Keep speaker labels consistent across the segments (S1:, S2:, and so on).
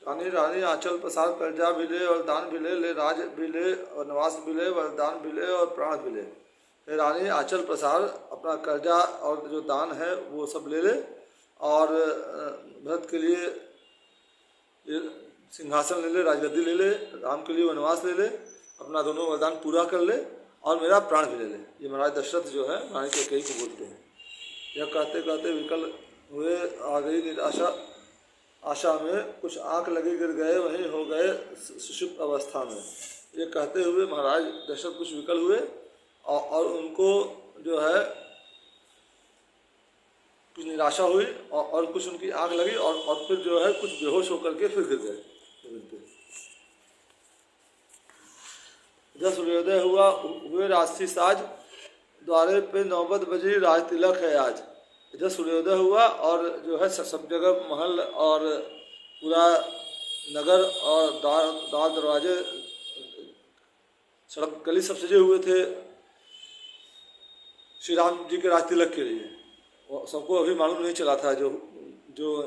S1: रानी रानी आंचल पसार कर्जा भी ले और दान भी ले राज भी ले और नवास भी ले वरदान भी ले और प्राण भी ले। हे रानी आंचल पसार, अपना कर्जा और जो दान है वो सब ले ले, और भरत के लिए सिंहासन ले ले, राजगद्दी ले ले, राम के लिए वनवास ले ले, अपना दोनों वरदान पूरा कर ले और मेरा प्राण भी ले ले। ये महाराज दशरथ जो है रानी कैकेयी को बोलते हैं। यह कहते कहते विकल हुए आ गई निराशा, आशा में कुछ आंख लगे गिर गए वहीं हो गए सुषुप्त अवस्था में। ये कहते हुए महाराज दशरथ कुछ विकल हुए और उनको जो है कुछ निराशा हुई और कुछ उनकी आंख लगी और फिर जो है कुछ बेहोश होकर के फिर गिर गए। जब सूर्योदय हुआ हुए राजसी साज, द्वारे पे नौबत बजी राज तिलक है आज। जब सूर्योदय हुआ और जो है सब जगह महल और पूरा नगर और द्वार दरवाजे सड़क गली सब सजे हुए थे श्री राम जी के राज तिलक के लिए। सबको अभी मालूम नहीं चला था जो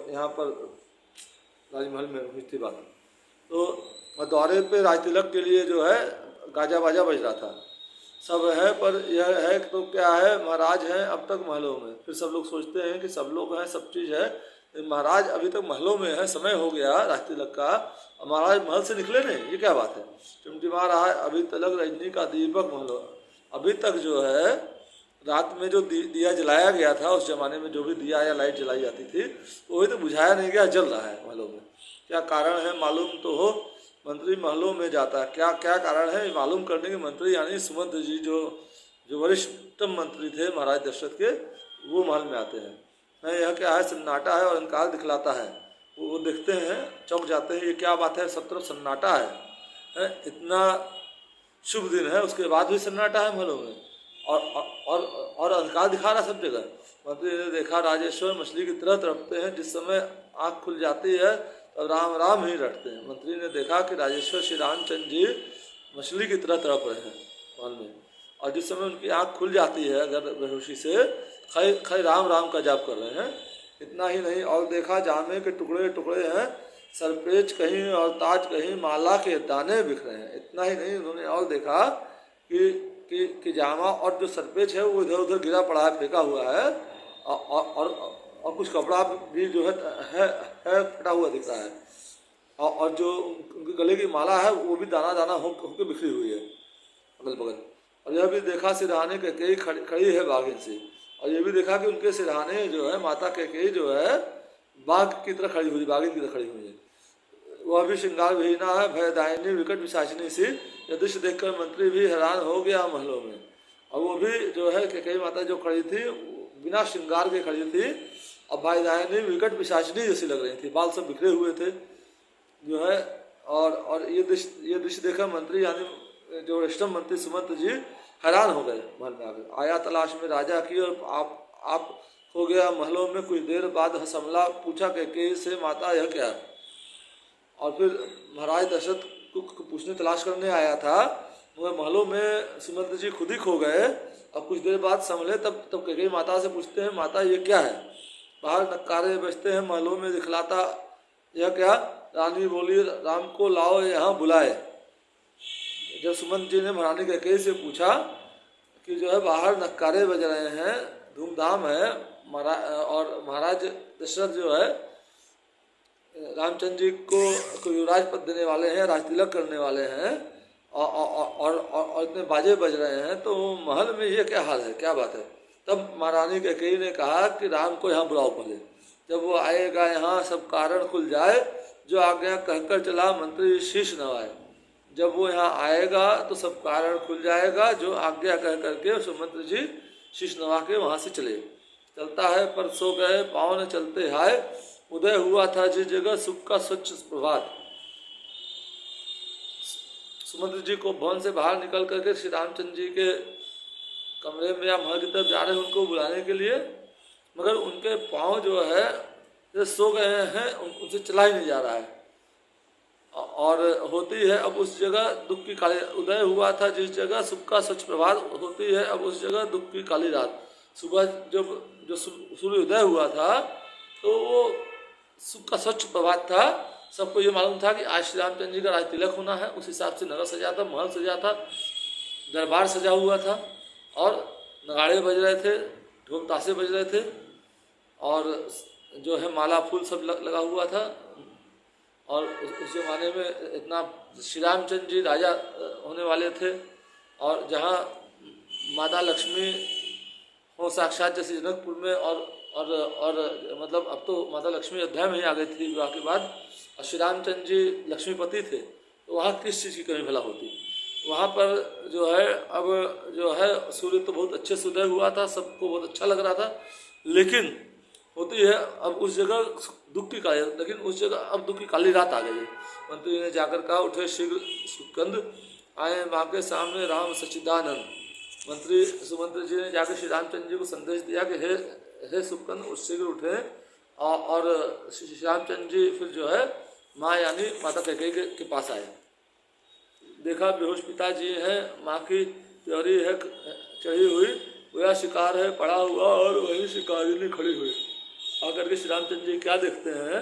S1: यहाँ पर राजमहल में हुई थी बात। तो द्वारे पे राज तिलक के लिए जो है गाजा बाजा बज रहा था। सब है पर यह है तो क्या है, महाराज हैं अब तक महलों में। फिर सब लोग सोचते हैं कि सब लोग हैं, सब चीज़ है, महाराज अभी तक महलों में है, समय हो गया राज तिलक का, महाराज महल से निकले नहीं, ये क्या बात है। टिमटिमा रहा है अभी तलक रजनी का दीपक महलों। अभी तक जो है रात में जो दिया जलाया गया था, उस जमाने में जो भी दिया या लाइट जलाई जाती थी वही तो बुझाया नहीं गया, जल रहा है महलों में। क्या कारण है मालूम तो हो, मंत्री महलों में जाता है। क्या क्या कारण है मालूम करने के मंत्री यानी सुमंत जी जो वरिष्ठतम मंत्री थे महाराज दशरथ के, वो महल में आते हैं। नहीं, यह क्या है, सन्नाटा है और अंधकार दिखलाता है। वो देखते हैं, चौंक जाते हैं, ये क्या बात है, सब तरफ सन्नाटा है, इतना शुभ दिन है उसके बाद भी सन्नाटा है महलों में और अंधकार दिखा रहा सब जगह। मंत्री ने देखा राजेश्वर मछली की तरह तड़पते हैं, जिस समय आँख खुल जाती है तब राम राम ही रटते हैं। मंत्री ने देखा कि राजेश्वर श्री रामचंद्र जी मछली की तरह तड़प रहे हैं महल में, और जिस समय उनकी आँख खुल जाती है अगर बेहोशी से, खै राम राम का जाप कर रहे हैं। इतना ही नहीं, और देखा जामे के टुकड़े टुकड़े हैं, सरपेच कहीं और ताज कहीं, माला के दाने बिखरे हैं। इतना ही नहीं, उन्होंने और देखा कि जामा और जो सरपेच है वो इधर उधर गिरा पड़ा है, फेंका हुआ है, और कुछ कपड़ा भी जो है फटा हुआ दिख रहा है, और जो उनके गले की माला है वो भी दाना दाना होकर बिखरी हुई है अगल बगल। और यह भी देखा सिरहाने कैकेयी खड़ी है बाघिन से, और ये भी देखा कि उनके सिरहाने जो है माता कैकेयी जो है बाघ की तरह खड़ी हुई, बाघिन की तरह खड़ी हुई है। वह भी श्रृंगार विहीना है, भयदायिनी विकट विशाचिनी सी। यह दृश्य देखकर मंत्री भी हैरान हो गया महलों में। और वो भी जो है कैकेयी माता जो खड़ी थी बिना श्रृंगार के खड़ी थी, और भयदायिनी विकट विशाचिनी जैसी लग रही थी, बाल सब बिखरे हुए थे जो है। और ये दृश्य देखकर मंत्री यानी जो वरिष्ठतम मंत्री सुमंत जी हैरान हो गए महल में आकर। आया तलाश में राजा की और आप हो गया महलों में। कुछ देर बाद हसमला पूछा कैकेयी से, माता यह क्या है। और फिर महाराज दशरथ को पूछने तलाश करने आया था, मगर महलों में सुमंत जी खुद ही खो गए। और कुछ देर बाद संभले तब कैकेयी माता से पूछते हैं, माता ये क्या है। बाहर नक्कारे बजते हैं महलों में दिखलाता यह क्या। रानी बोली, राम को लाओ यहाँ बुलाए। जब सुमंत जी ने महारानी कैकेयी से पूछा कि जो है बाहर नक्कारे बज रहे हैं, धूमधाम है, और महाराज दशरथ जो है रामचंद्र जी को युवराज पद देने वाले हैं, राज तिलक करने वाले हैं, और इतने बाजे बज रहे हैं, तो महल में ये क्या हाल है, क्या बात है। तब महारानी कैकेयी ने कहा कि राम को यहाँ बुलाओ पहले, जब वो आएगा यहाँ सब कारण खुल जाए, जो आज्ञा कहकर चला मंत्री शीश नवाए। जब वो यहाँ आएगा तो सब कारण खुल जाएगा, जो आज्ञा कह करके सुमंत्र जी शीश नवा के वहाँ से चले। चलता है पर सो गए पाँव न चलते हाय, उदय हुआ था जिस जगह सुख का स्वच्छ प्रभात। सुमंत्र जी को भवन से बाहर निकल करके श्री रामचंद्र जी के कमरे में या महल की तरफ जा रहे हैं उनको बुलाने के लिए, मगर उनके पाँव जो है जो सो गए हैं, उनसे चला ही नहीं जा रहा है। और होती है अब उस जगह दुख की काली, उदय हुआ था जिस जगह सुख का स्वच्छ प्रभात, होती है अब उस जगह दुख की काली रात। सुबह जो सूर्य उदय हुआ था तो वो सुख का स्वच्छ प्रभात था, सबको ये मालूम था कि आज श्री रामचंद्र जी का राज तिलक होना है। उस हिसाब से नगर सजा था, महल सजा था, दरबार सजा हुआ था और नगाड़े बज रहे थे, ढोल ताशे बज रहे थे और जो है माला फूल सब लगा हुआ था। और उस जमाने में इतना श्री रामचंद्र जी राजा होने वाले थे और जहाँ माता लक्ष्मी हो साक्षात जैसे जनकपुर में और मतलब अब तो माता लक्ष्मी अयोध्या में ही आ गई थी विवाह के बाद, और श्री रामचंद्र जी लक्ष्मीपति थे, तो वहाँ किस चीज़ की कमी भला होती। वहाँ पर जो है अब जो है सूर्य तो बहुत अच्छे से उदय हुआ था, सबको बहुत अच्छा लग रहा था, लेकिन होती है अब उस जगह दुख की काली, लेकिन उस जगह अब दुख की काली रात आ गई है। मंत्री ने जाकर कहा, उठे शीघ्र सुकंद आए माँ के सामने राम सच्चिदानंद। मंत्री सुमंत्री जी ने जाकर श्री रामचंद्र जी को संदेश दिया कि हे सुकंद उस शीघ्र उठे। और श्री रामचंद्र जी फिर जो है माँ यानी माता कैकेयी के पास आए। देखा बेहोश पिताजी हैं, माँ की त्योरी है चढ़ी हुई, वह शिकार है पड़ा हुआ और वही शिकारिनी खड़ी हुई। आकर के श्री रामचंद्र जी क्या देखते हैं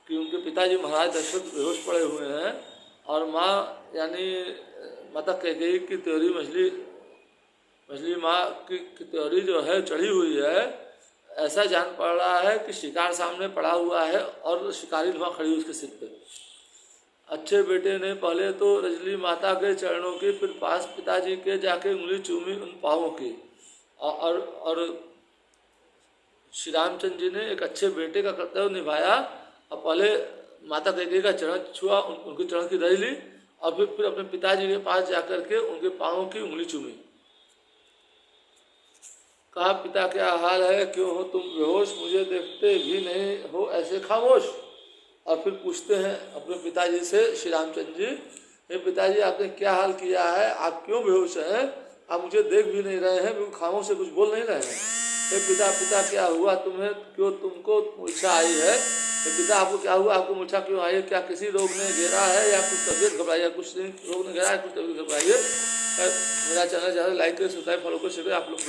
S1: कि उनके पिताजी महाराज दशरथ बेहोश पड़े हुए हैं और माँ यानी माता कैकेयी की त्योरी मछली माँ की त्योरी जो है चढ़ी हुई है। ऐसा जान पड़ रहा है कि शिकार सामने पड़ा हुआ है और शिकारी वहाँ खड़ी उसके सिर पे। अच्छे बेटे ने पहले तो रजली माता के चरणों की, फिर पास पिताजी के जाके उंगली चूमी उन पाँवों की। और श्री रामचंद्र जी ने एक अच्छे बेटे का कर्तव्य निभाया और पहले माता कैकेयी का चरण छुआ, उनके चरण की रज ली और फिर अपने पिताजी के पास जाकर के उनके पाँवों की उंगली चूमी। कहा, पिता क्या हाल है, क्यों हो तुम बेहोश, मुझे देखते भी नहीं हो ऐसे खामोश। और फिर पूछते हैं अपने पिताजी से श्री रामचंद्र जी, हे पिताजी आपने क्या हाल किया है, आप क्यों बेहोश हैं, आप मुझे देख भी नहीं रहे हैं, बिल्कुल खामोश से कुछ बोल नहीं रहे हैं। हे पिता क्या हुआ तुम्हें, क्यों तुमको मूर्छा आई है। हे पिता आपको क्या हुआ, आपको मूर्छा क्यों आई है, क्या किसी रोग ने घेरा है या कुछ तबीयत घबराई है, कुछ रोग ने घेरा है, कुछ तबीयत घबराई है। मेरा चैनल ज़्यादा लाइक करें, सब्सक्राइब फॉलो कर सके आप लोग।